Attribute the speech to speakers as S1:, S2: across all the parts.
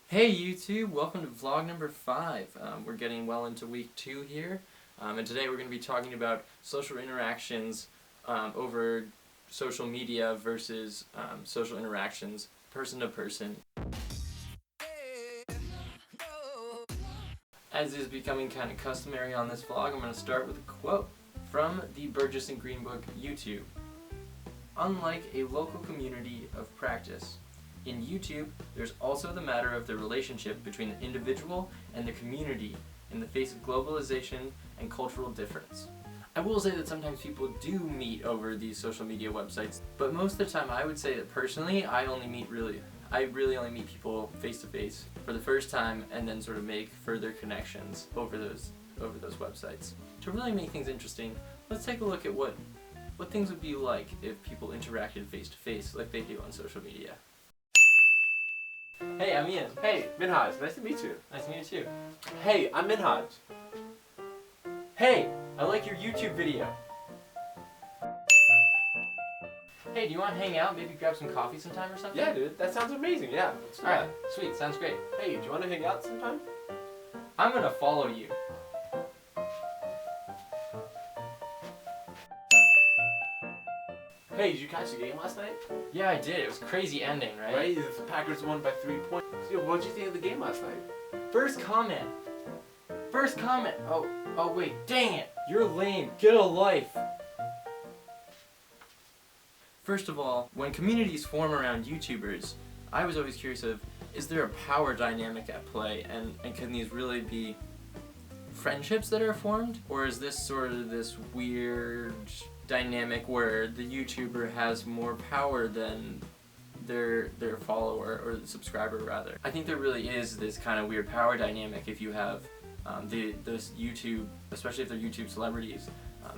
S1: Hey YouTube, welcome to vlog number 5. We're getting well into week 2 here, and today we're going to be talking about social interactions over social media versus social interactions person to person. As is becoming kind of customary on this vlog, I'm going to start with a quote from the Burgess and Green book, YouTube. Unlike a local community of practice, in YouTube, there's also the matter of the relationship between the individual and the community in the face of globalization and cultural difference. I will say that sometimes people do meet over these social media websites, but most of the time I would say that personally I really only meet people face to face for the first time and then sort of make further connections over those websites. To really make things interesting, let's take a look at what things would be like if people interacted face to face like they do on social media. Hey, I'm Ian.
S2: Hey, Minhaj, nice to meet you.
S1: Nice to meet you too.
S2: Hey, I'm Minhaj.
S1: Hey, I like your YouTube video. Hey, do you want to hang out, maybe grab some coffee sometime or something?
S2: Yeah, dude, that sounds amazing, yeah.
S1: Alright, sweet, sounds great.
S2: Hey, do you want to hang out sometime?
S1: I'm gonna follow you.
S2: Hey, did you catch the game last night?
S1: Yeah, I did. It was a crazy ending, right?
S2: Right, the Packers won by 3 points. Yo, what did you think of the game last night?
S1: First comment. Oh wait, dang it. You're lame. Get a life. First of all, when communities form around YouTubers, I was always curious of, is there a power dynamic at play, and can these really be friendships that are formed? Or is this sort of this weird dynamic where the YouTuber has more power than their follower, or the subscriber rather? I think there really is this kind of weird power dynamic if you have those YouTube, especially if they're YouTube celebrities,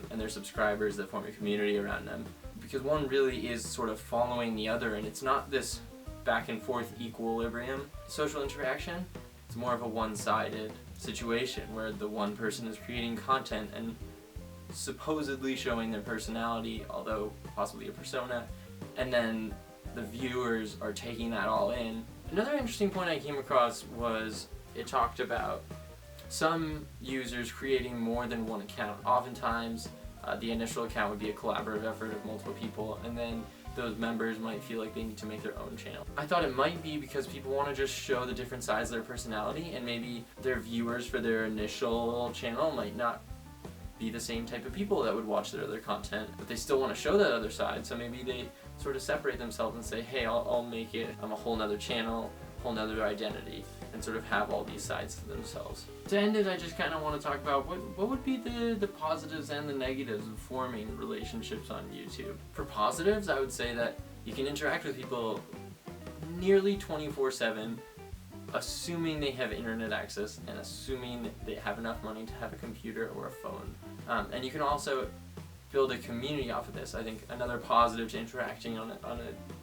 S1: and their subscribers that form a community around them. Because one really is sort of following the other, and it's not this back and forth equilibrium social interaction. It's more of a one-sided situation where the one person is creating content and supposedly showing their personality, although possibly a persona, and then the viewers are taking that all in. Another interesting point I came across was it talked about some users creating more than one account. Oftentimes the initial account would be a collaborative effort of multiple people, and then those members might feel like they need to make their own channel. I thought it might be because people want to just show the different sides of their personality, and maybe their viewers for their initial channel might not be the same type of people that would watch their other content, but they still want to show that other side, so maybe they sort of separate themselves and say, hey, I'll make it a whole nother channel, whole nother identity, and sort of have all these sides to themselves. To end it, I just kind of want to talk about what would be the positives and the negatives of forming relationships on YouTube. For positives, I would say that you can interact with people nearly 24/7, assuming they have internet access and assuming they have enough money to have a computer or a phone. And you can also build a community off of this. I think another positive to interacting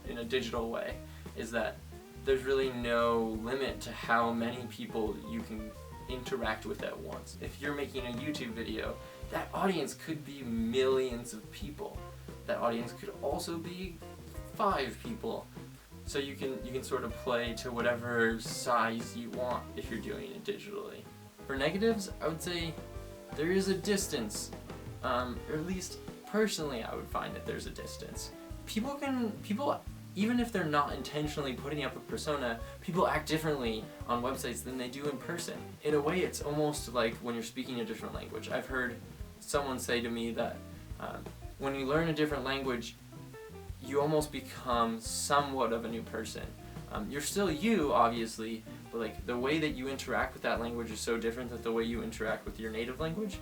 S1: in a digital way is that there's really no limit to how many people you can interact with at once. If you're making a YouTube video, that audience could be millions of people. That audience could also be 5 people. So you can sort of play to whatever size you want if you're doing it digitally. For negatives, I would say there is a distance, or at least personally I would find that there's a distance. People, even if they're not intentionally putting up a persona, people act differently on websites than they do in person. In a way, it's almost like when you're speaking a different language. I've heard someone say to me that when you learn a different language, you almost become somewhat of a new person. You're still you, obviously, but like the way that you interact with that language is so different than the way you interact with your native language,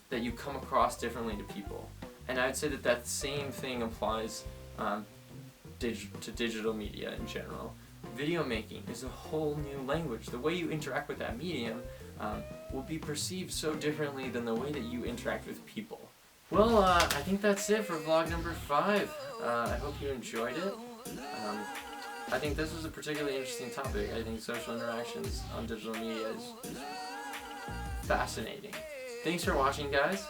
S1: that you come across differently to people. And I would say that same thing applies to digital media in general. Video making is a whole new language. The way you interact with that medium will be perceived so differently than the way that you interact with people. Well, I think that's it for vlog number 5. I hope you enjoyed it. I think this was a particularly interesting topic. I think social interactions on digital media is fascinating. Thanks for watching, guys,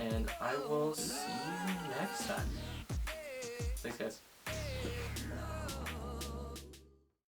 S1: and I will see you next time. Thanks, guys.